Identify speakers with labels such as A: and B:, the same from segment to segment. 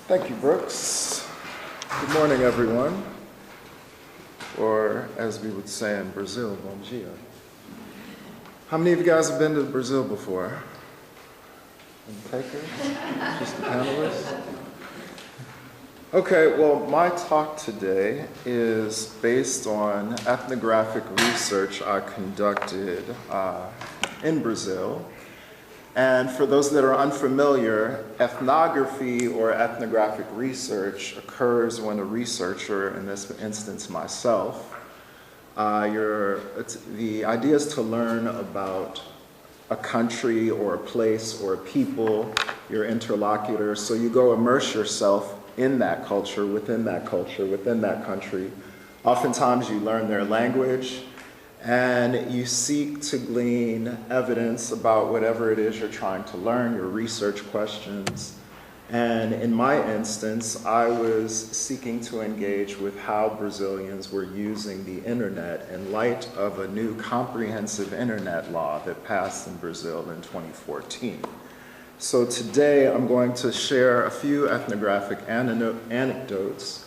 A: Thank you, Brooks. Good morning, everyone. Or, as we would say in Brazil, bom dia. How many of you guys have been to Brazil before? Any takers? Just the panelists? Okay, well, my talk today is based on ethnographic research I conducted in Brazil. And for those that are unfamiliar, ethnography or ethnographic research occurs when a researcher, in this instance myself, the idea is to learn about a country or a place or a people, your interlocutor. So you go immerse yourself in that culture, within that country. Oftentimes you learn their language, and you seek to glean evidence about whatever it is you're trying to learn, your research questions. And in my instance, I was seeking to engage with how Brazilians were using the internet in light of a new comprehensive internet law that passed in Brazil in 2014. So today I'm going to share a few ethnographic anecdotes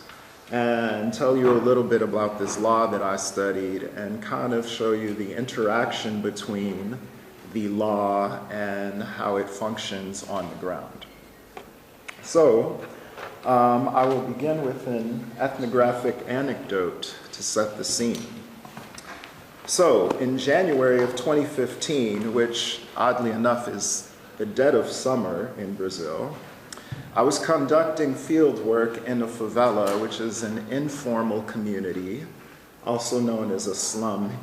A: and tell you a little bit about this law that I studied and kind of show you the interaction between the law and how it functions on the ground. So I will begin with an ethnographic anecdote to set the scene. So in January of 2015, which oddly enough is the dead of summer in Brazil, I was conducting field work in a favela, which is an informal community, also known as a slum.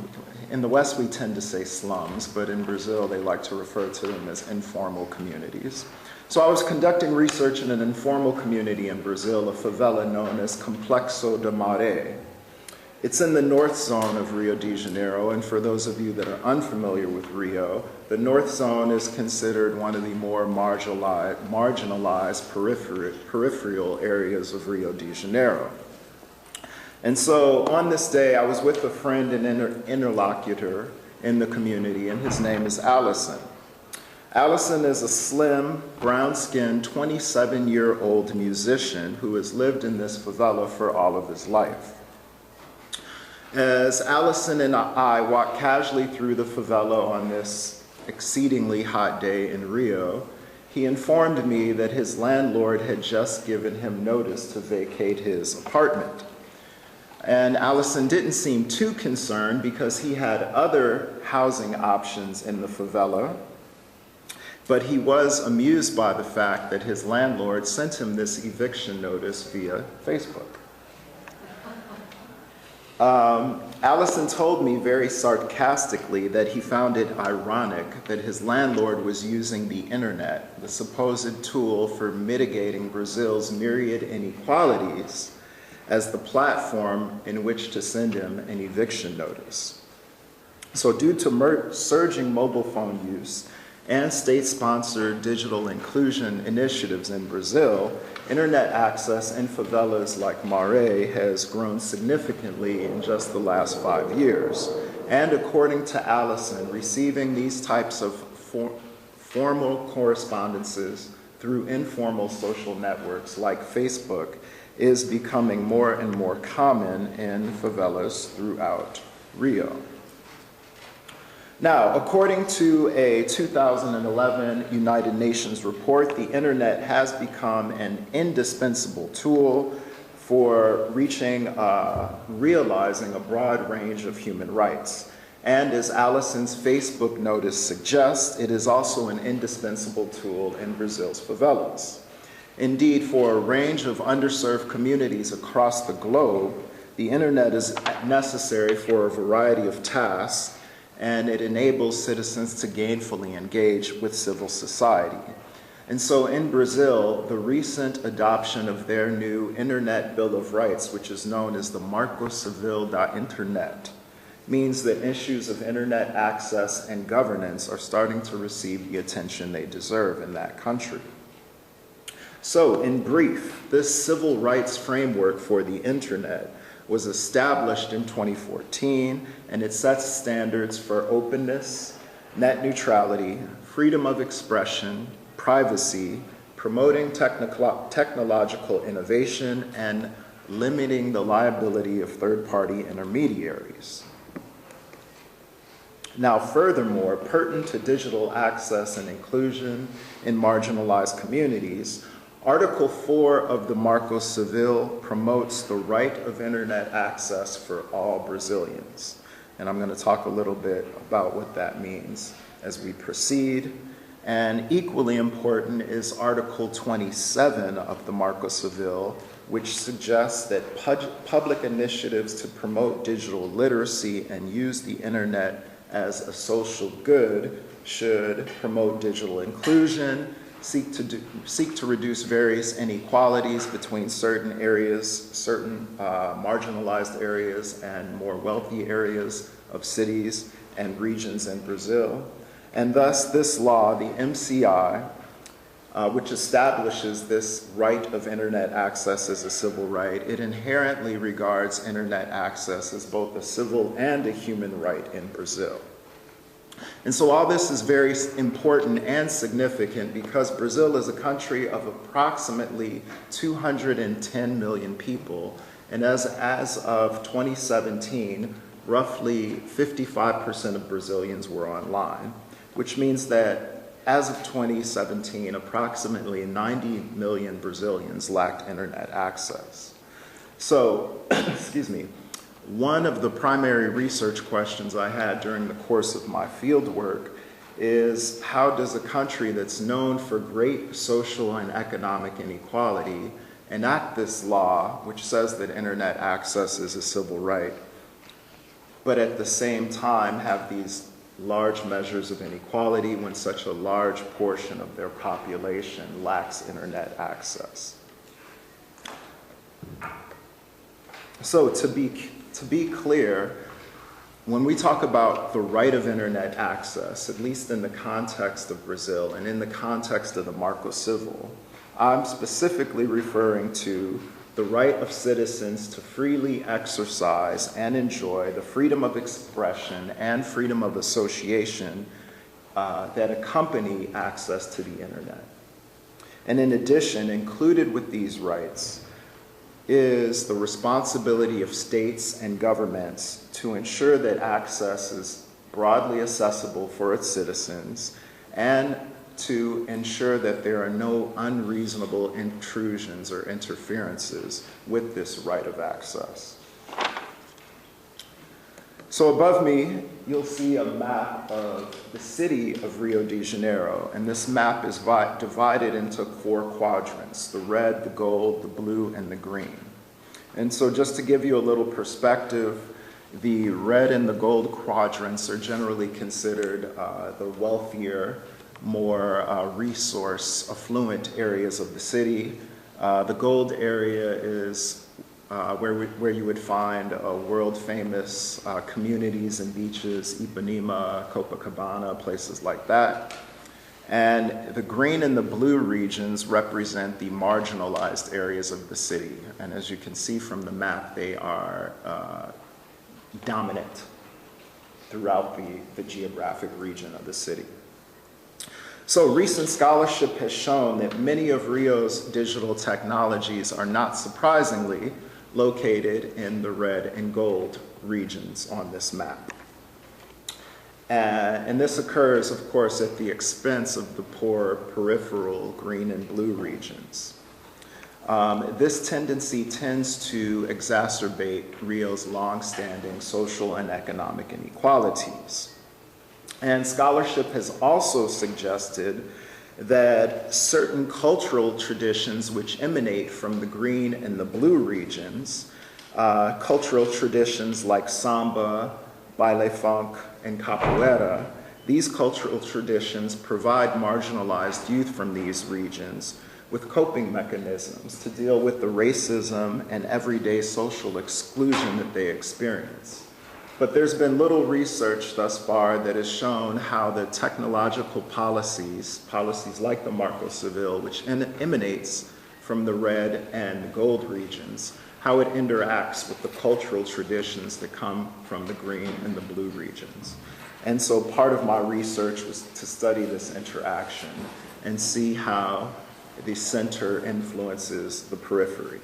A: In the West, we tend to say slums, but in Brazil, they like to refer to them as informal communities. So I was conducting research in an informal community in Brazil, a favela known as Complexo da Maré. It's in the north zone of Rio de Janeiro, and for those of you that are unfamiliar with Rio, the north zone is considered one of the more marginalized peripheral areas of Rio de Janeiro. And so on this day, I was with a friend and interlocutor in the community, and his name is Allison. Allison is a slim, brown-skinned, 27-year-old musician who has lived in this favela for all of his life. As Allison and I walked casually through the favela on this exceedingly hot day in Rio, he informed me that his landlord had just given him notice to vacate his apartment. And Allison didn't seem too concerned because he had other housing options in the favela, but he was amused by the fact that his landlord sent him this eviction notice via Facebook. Allison told me very sarcastically that he found it ironic that his landlord was using the internet, the supposed tool for mitigating Brazil's myriad inequalities, as the platform in which to send him an eviction notice. So due to surging mobile phone use and state-sponsored digital inclusion initiatives in Brazil, internet access in favelas like Maré has grown significantly in just the last 5 years. And according to Allison, receiving these types of formal correspondences through informal social networks like Facebook is becoming more and more common in favelas throughout Rio. Now, according to a 2011 United Nations report, the internet has become an indispensable tool for reaching, realizing a broad range of human rights. And as Allison's Facebook notice suggests, it is also an indispensable tool in Brazil's favelas. Indeed, for a range of underserved communities across the globe, the internet is necessary for a variety of tasks, and it enables citizens to gainfully engage with civil society. And so in Brazil, the recent adoption of their new Internet Bill of Rights, which is known as the Marco Civil da Internet, means that issues of internet access and governance are starting to receive the attention they deserve in that country. So in brief, this civil rights framework for the internet was established in 2014, and it sets standards for openness, net neutrality, freedom of expression, privacy, promoting technological innovation, and limiting the liability of third-party intermediaries. Now, furthermore, pertinent to digital access and inclusion in marginalized communities, Article 4 of the Marco Civil promotes the right of internet access for all Brazilians. And I'm going to talk a little bit about what that means as we proceed. And equally important is Article 27 of the Marco Civil, which suggests that public initiatives to promote digital literacy and use the internet as a social good should promote digital inclusion, seek to reduce various inequalities between certain areas, certain marginalized areas and more wealthy areas of cities and regions in Brazil. And thus this law, the MCI, which establishes this right of internet access as a civil right, it inherently regards internet access as both a civil and a human right in Brazil. And so all this is very important and significant because Brazil is a country of approximately 210 million people, and as of 2017, roughly 55% of Brazilians were online, which means that as of 2017, approximately 90 million Brazilians lacked internet access. So, excuse me, one of the primary research questions I had during the course of my field work is how does a country that's known for great social and economic inequality enact this law which says that internet access is a civil right, but at the same time have these large measures of inequality when such a large portion of their population lacks internet access. So to be clear, when we talk about the right of internet access, at least in the context of Brazil and in the context of the Marco Civil, I'm specifically referring to the right of citizens to freely exercise and enjoy the freedom of expression and freedom of association that accompany access to the internet. And in addition, included with these rights is the responsibility of states and governments to ensure that access is broadly accessible for its citizens and to ensure that there are no unreasonable intrusions or interferences with this right of access. So above me, you'll see a map of the city of Rio de Janeiro, and this map is divided into 4 quadrants: the red, the gold, the blue, and the green. And so just to give you a little perspective, the red and the gold quadrants are generally considered the wealthier, more resource affluent areas of the city. The gold area is where you would find world famous communities and beaches, Ipanema, Copacabana, places like that. And the green and the blue regions represent the marginalized areas of the city. And as you can see from the map, they are dominant throughout the geographic region of the city. So recent scholarship has shown that many of Rio's digital technologies are not surprisingly located in the red and gold regions on this map. And this occurs, of course, at the expense of the poor peripheral green and blue regions. This tendency tends to exacerbate Rio's long-standing social and economic inequalities. And scholarship has also suggested that certain cultural traditions which emanate from the green and the blue regions, cultural traditions like samba, baile funk, and capoeira, these cultural traditions provide marginalized youth from these regions with coping mechanisms to deal with the racism and everyday social exclusion that they experience. But there's been little research thus far that has shown how the technological policies like the Marco Civil, which emanates from the red and gold regions, how it interacts with the cultural traditions that come from the green and the blue regions. And so part of my research was to study this interaction and see how the center influences the periphery.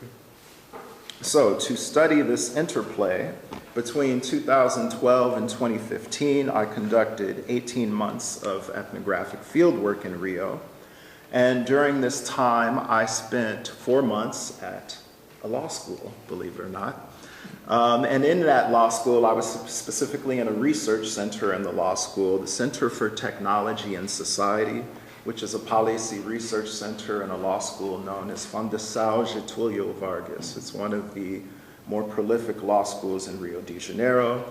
A: So to study this interplay, between 2012 and 2015, I conducted 18 months of ethnographic fieldwork in Rio. And during this time, I spent 4 months at a law school, believe it or not. And in that law school, I was specifically in a research center in the law school, the Center for Technology and Society, which is a policy research center in a law school known as Fundação Getúlio Vargas. It's one of the more prolific law schools in Rio de Janeiro.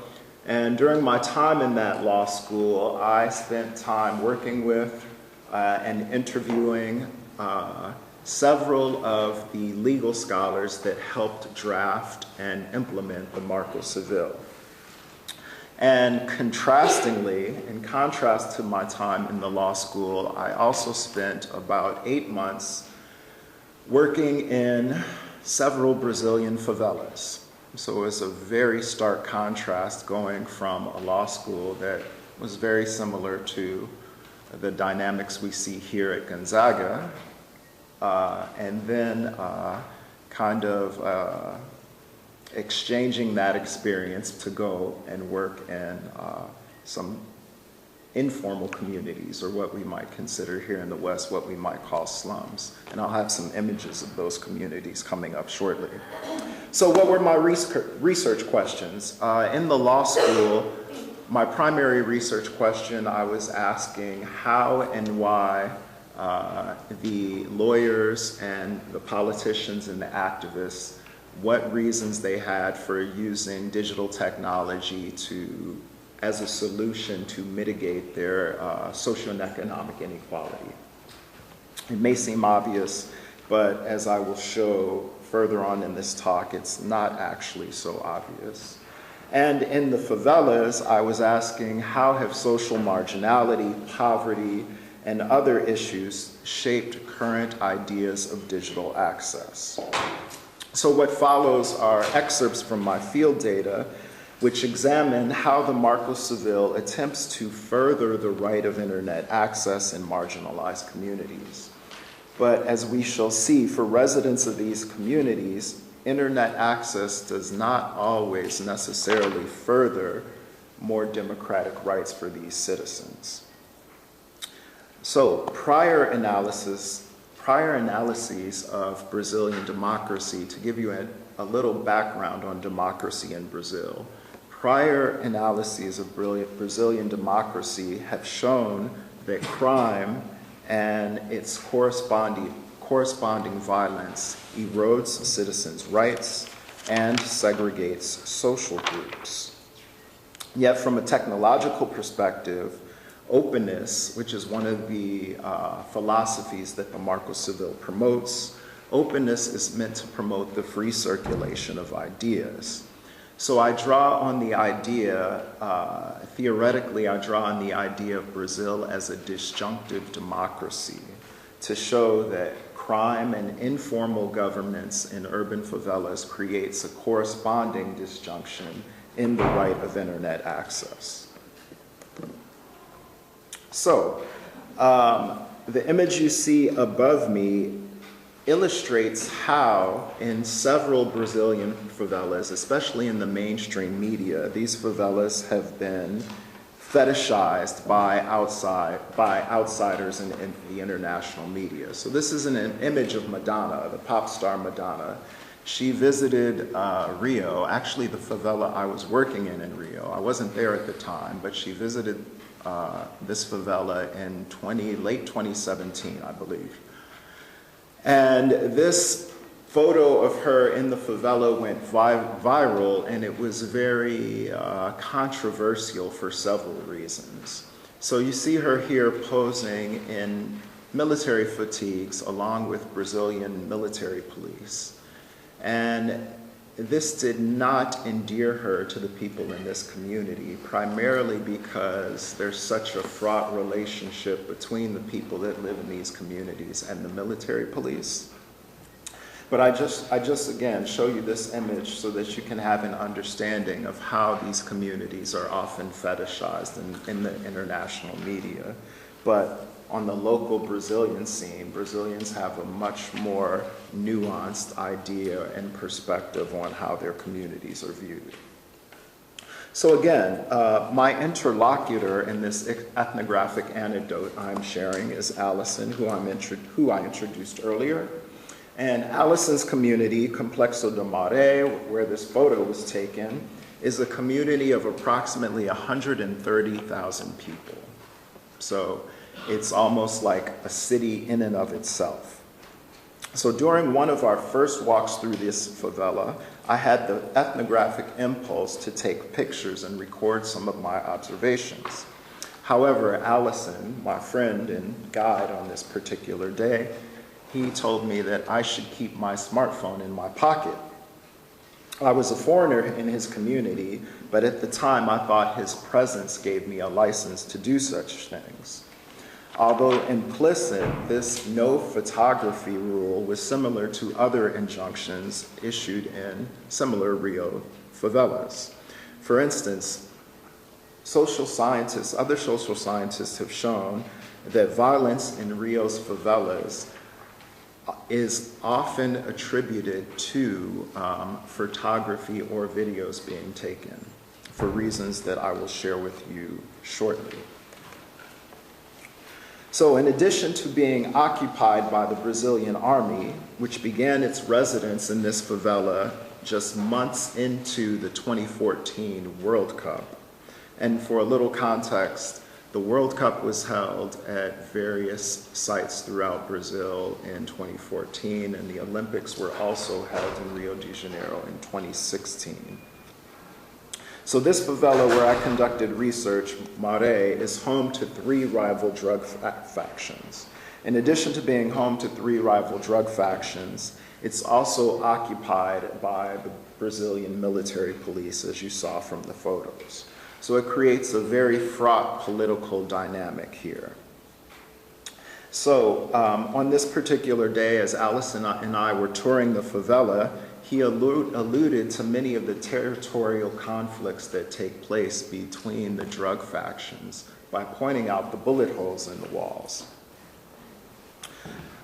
A: And during my time in that law school, I spent time working with and interviewing several of the legal scholars that helped draft and implement the Marco Civil. And contrastingly, in contrast to my time in the law school, I also spent about 8 months working in several Brazilian favelas. So it was a very stark contrast going from a law school that was very similar to the dynamics we see here at Gonzaga, and then exchanging that experience to go and work in some informal communities, or what we might consider here in the West, what we might call slums. And I'll have some images of those communities coming up shortly. So what were my research questions? In the law school, my primary research question, I was asking how and why the lawyers and the politicians and the activists, what reasons they had for using digital technology as a solution to mitigate their social and economic inequality. It may seem obvious, but as I will show further on in this talk, it's not actually so obvious. And in the favelas, I was asking how have social marginality, poverty, and other issues shaped current ideas of digital access. So what follows are excerpts from my field data, which examine how the Marco Civil attempts to further the right of internet access in marginalized communities. But as we shall see, for residents of these communities, internet access does not always necessarily further more democratic rights for these citizens. So prior analyses of Brazilian democracy, to give you a little background on democracy in Brazil, prior analyses of Brazilian democracy have shown that crime and its corresponding violence erodes citizens' rights and segregates social groups. Yet from a technological perspective, openness, which is one of the philosophies that the Marco Civil promotes, openness is meant to promote the free circulation of ideas. So I draw on the idea, theoretically, I draw on the idea of Brazil as a disjunctive democracy to show that crime and informal governance in urban favelas creates a corresponding disjunction in the right of internet access. So, the image you see above me illustrates how in several Brazilian favelas, especially in the mainstream media, these favelas have been fetishized by outsiders in the international media. So this is an image of Madonna, the pop star Madonna. She visited Rio, actually the favela I was working in Rio. I wasn't there at the time, but she visited this favela in late 2017, I believe. And this photo of her in the favela went viral, and it was very controversial for several reasons. So you see her here posing in military fatigues along with Brazilian military police. And this did not endear her to the people in this community, primarily because there's such a fraught relationship between the people that live in these communities and the military police. But I just again show you this image so that you can have an understanding of how these communities are often fetishized in the international media. But on the local Brazilian scene, Brazilians have a much more nuanced idea and perspective on how their communities are viewed. So again, my interlocutor in this ethnographic anecdote I'm sharing is Allison, who I introduced earlier. And Allison's community, Complexo do Maré, where this photo was taken, is a community of approximately 130,000 people. So it's almost like a city in and of itself. So during one of our first walks through this favela, I had the ethnographic impulse to take pictures and record some of my observations. However, Allison, my friend and guide on this particular day, he told me that I should keep my smartphone in my pocket. I was a foreigner in his community, but at the time I thought his presence gave me a license to do such things. Although implicit, this no photography rule was similar to other injunctions issued in similar Rio favelas. For instance, other social scientists have shown that violence in Rio's favelas is often attributed to photography or videos being taken for reasons that I will share with you shortly. So in addition to being occupied by the Brazilian army, which began its residence in this favela just months into the 2014 World Cup, and for a little context, the World Cup was held at various sites throughout Brazil in 2014, and the Olympics were also held in Rio de Janeiro in 2016. So this favela where I conducted research, Maré, is home to 3 rival drug factions. In addition to being home to 3 rival drug factions, it's also occupied by the Brazilian military police, as you saw from the photos. So it creates a very fraught political dynamic here. So on this particular day, as Allison and I were touring the favela, he alluded to many of the territorial conflicts that take place between the drug factions by pointing out the bullet holes in the walls.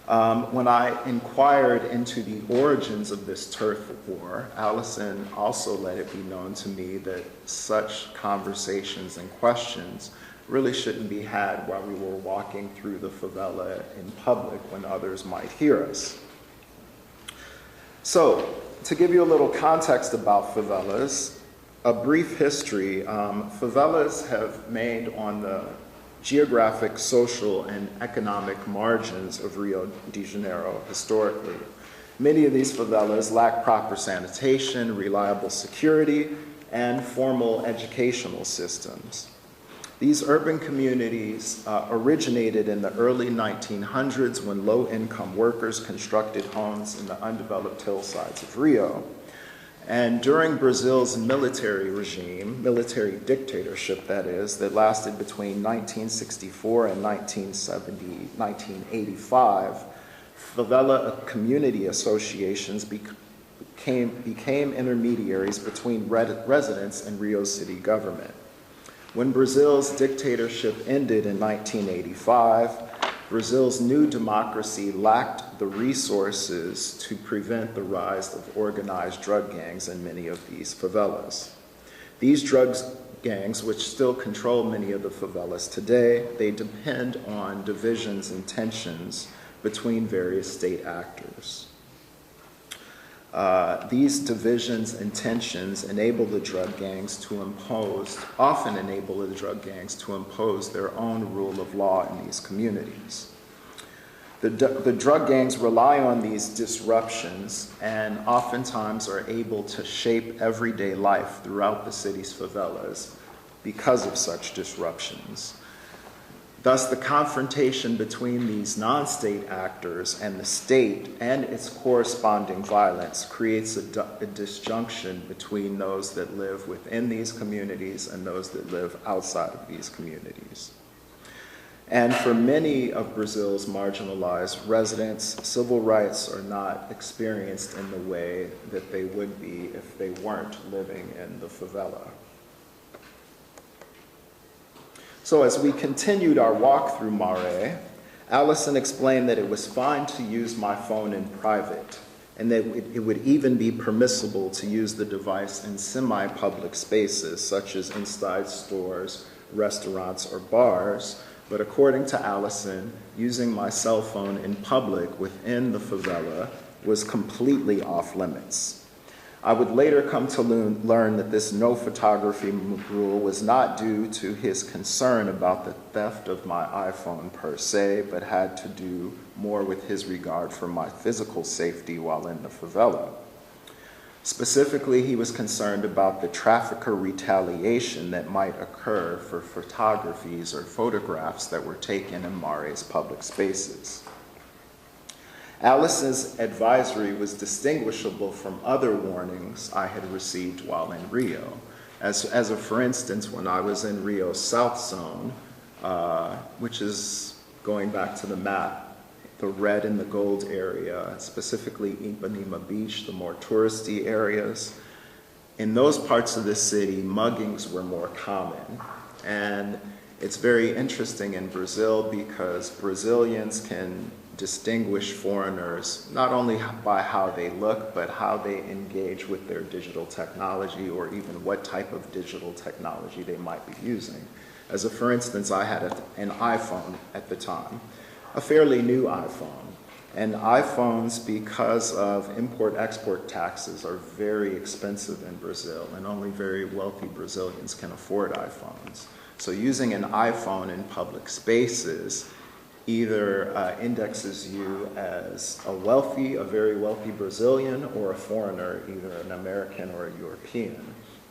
A: When I inquired into the origins of this turf war, Allison also let it be known to me that such conversations and questions really shouldn't be had while we were walking through the favela in public when others might hear us. So, to give you a little context about favelas, a brief history, favelas have made on the geographic, social, and economic margins of Rio de Janeiro historically. Many of these favelas lack proper sanitation, reliable security, and formal educational systems. These urban communities originated in the early 1900s when low-income workers constructed homes in the undeveloped hillsides of Rio. And during Brazil's military regime, military dictatorship that is, that lasted between 1964 and 1985, favela community associations became intermediaries between residents and Rio's city government. When Brazil's dictatorship ended in 1985, Brazil's new democracy lacked the resources to prevent the rise of organized drug gangs in many of these favelas. These drug gangs, which still control many of the favelas today, they depend on divisions and tensions between various state actors. These divisions and tensions often enable the drug gangs to impose their own rule of law in these communities. The drug gangs rely on these disruptions and oftentimes are able to shape everyday life throughout the city's favelas because of such disruptions. Thus, the confrontation between these non-state actors and the state and its corresponding violence creates a disjunction between those that live within these communities and those that live outside of these communities. And for many of Brazil's marginalized residents, civil rights are not experienced in the way that they would be if they weren't living in the favela. So as we continued our walk through Maré, Allison explained that it was fine to use my phone in private, and that it would even be permissible to use the device in semi-public spaces, such as inside stores, restaurants, or bars. But according to Allison, using my cell phone in public within the favela was completely off limits. I would later come to learn that this no photography rule was not due to his concern about the theft of my iPhone per se, but had to do more with his regard for my physical safety while in the favela. Specifically, he was concerned about the trafficker retaliation that might occur for photographies or photographs that were taken in Mare's public spaces. Alice's advisory was distinguishable from other warnings I had received while in Rio. For instance, when I was in Rio's South Zone, which is, going back to the map, the red and the gold area, specifically Ipanema Beach, the more touristy areas. In those parts of the city, muggings were more common. And it's very interesting in Brazil because Brazilians can distinguish foreigners not only by how they look, but how they engage with their digital technology, or even what type of digital technology they might be using. For instance, I had an iPhone at the time, a fairly new iPhone. And iPhones, because of import-export taxes, are very expensive in Brazil, and only very wealthy Brazilians can afford iPhones. So using an iPhone in public spaces either indexes you as a very wealthy Brazilian, or a foreigner, either an American or a European.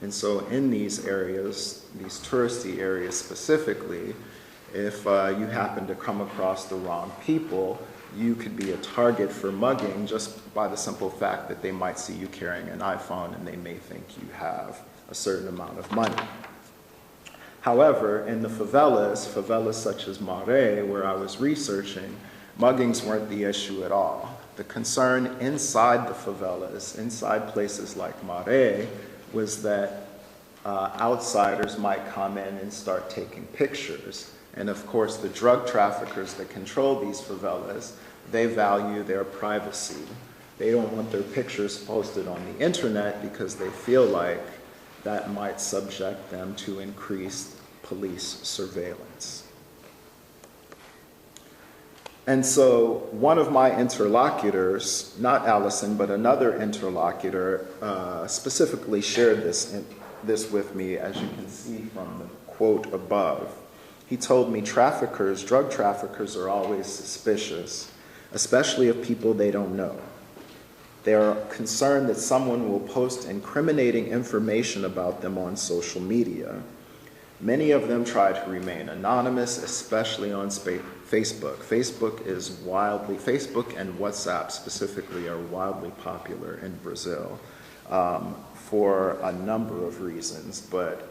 A: And so in these areas, these touristy areas specifically, if you happen to come across the wrong people, you could be a target for mugging just by the simple fact that they might see you carrying an iPhone and they may think you have a certain amount of money. However, in the favelas such as Mare, where I was researching, muggings weren't the issue at all. The concern inside the favelas, inside places like Mare, was that outsiders might come in and start taking pictures. And of course, the drug traffickers that control these favelas, they value their privacy. They don't want their pictures posted on the internet because they feel like that might subject them to increased police surveillance. And so one of my interlocutors, not Allison, but another interlocutor, specifically shared this with me, as you can see from the quote above. He told me drug traffickers are always suspicious, especially of people they don't know. They are concerned that someone will post incriminating information about them on social media. Many of them try to remain anonymous, especially on Facebook. Facebook and WhatsApp specifically are wildly popular in Brazil for a number of reasons, but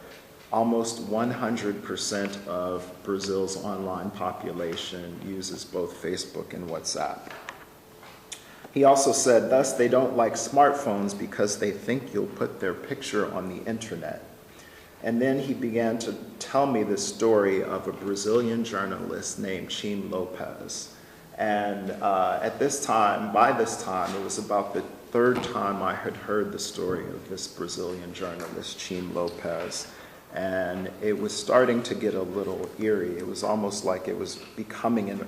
A: almost 100% of Brazil's online population uses both Facebook and WhatsApp. He also said, thus, they don't like smartphones because they think you'll put their picture on the internet. And then he began to tell me the story of a Brazilian journalist named Chim Lopez. And by this time, it was about the third time I had heard the story of this Brazilian journalist, Chim Lopez. And it was starting to get a little eerie. It was almost like it was becoming an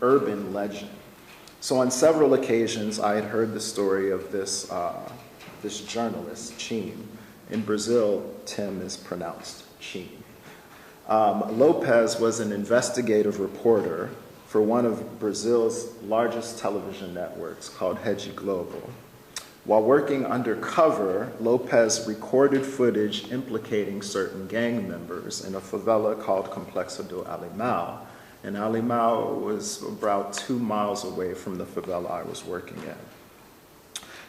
A: urban legend. So on several occasions, I had heard the story of this journalist, Chim. In Brazil, Tim is pronounced Chim. Lopez was an investigative reporter for one of Brazil's largest television networks called Rede Globo. While working undercover, Lopez recorded footage implicating certain gang members in a favela called Complexo do Alemão. And Alemão was about 2 miles away from the favela I was working in.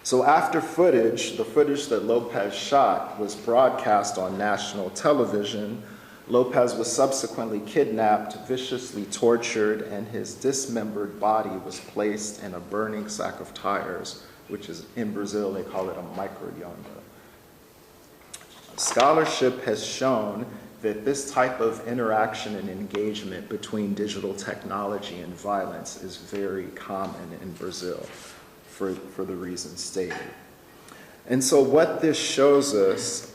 A: So after the footage that Lopez shot was broadcast on national television, Lopez was subsequently kidnapped, viciously tortured, and his dismembered body was placed in a burning sack of tires, which is, in Brazil, they call it a micro-yonda. Scholarship has shown that this type of interaction and engagement between digital technology and violence is very common in Brazil for the reasons stated. And so what this shows us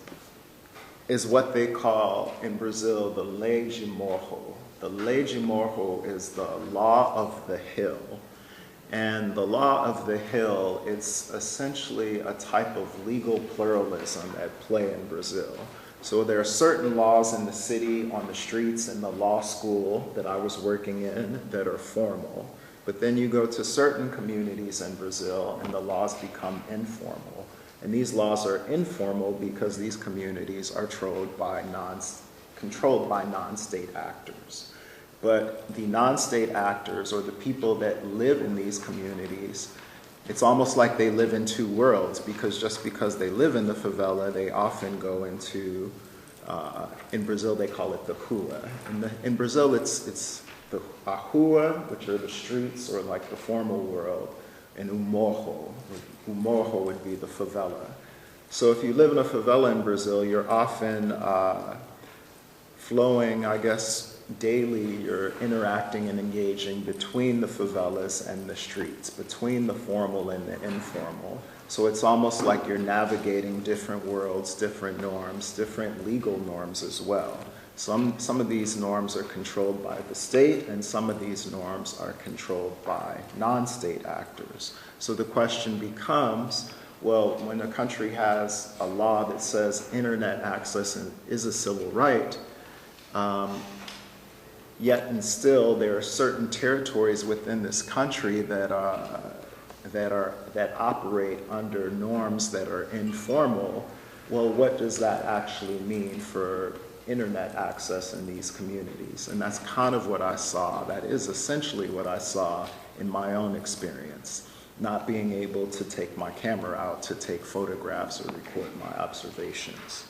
A: is what they call in Brazil the lei de morro. The lei de morro is the law of the hill. And the law of the hill is essentially a type of legal pluralism at play in Brazil. So there are certain laws in the city, on the streets, in the law school that I was working in that are formal. But then you go to certain communities in Brazil and the laws become informal. And these laws are informal because these communities are controlled by non-state actors. But the non-state actors, or the people that live in these communities, it's almost like they live in two worlds, because just because they live in the favela, they often go into, in Brazil they call it the rua. In Brazil it's the rua, which are the streets, or like the formal world, and morro. Morro would be the favela. So if you live in a favela in Brazil, you're often flowing, I guess, daily, you're interacting and engaging between the favelas and the streets, between the formal and the informal. So it's almost like you're navigating different worlds, different norms, different legal norms as well. Some of these norms are controlled by the state, and some of these norms are controlled by non-state actors. So the question becomes, well, when a country has a law that says internet access is a civil right, yet and still there are certain territories within this country that operate under norms that are informal. Well, what does that actually mean for internet access in these communities? And that's kind of what I saw. That is essentially what I saw in my own experience, not being able to take my camera out to take photographs or record my observations.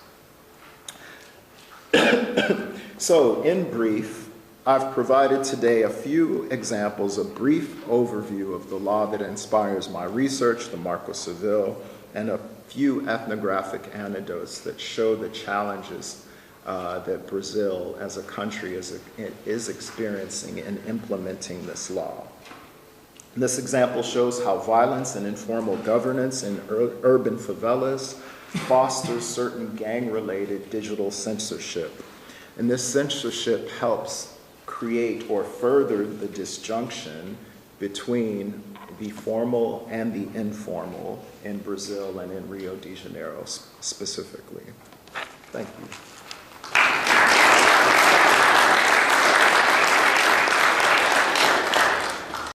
A: So in brief, I've provided today a few examples, a brief overview of the law that inspires my research, the Marco Civil, and a few ethnographic anecdotes that show the challenges that Brazil as a country is experiencing in implementing this law. This example shows how violence and informal governance in urban favelas fosters certain gang-related digital censorship. And this censorship helps create or further the disjunction between the formal and the informal in Brazil and in Rio de Janeiro specifically. Thank you.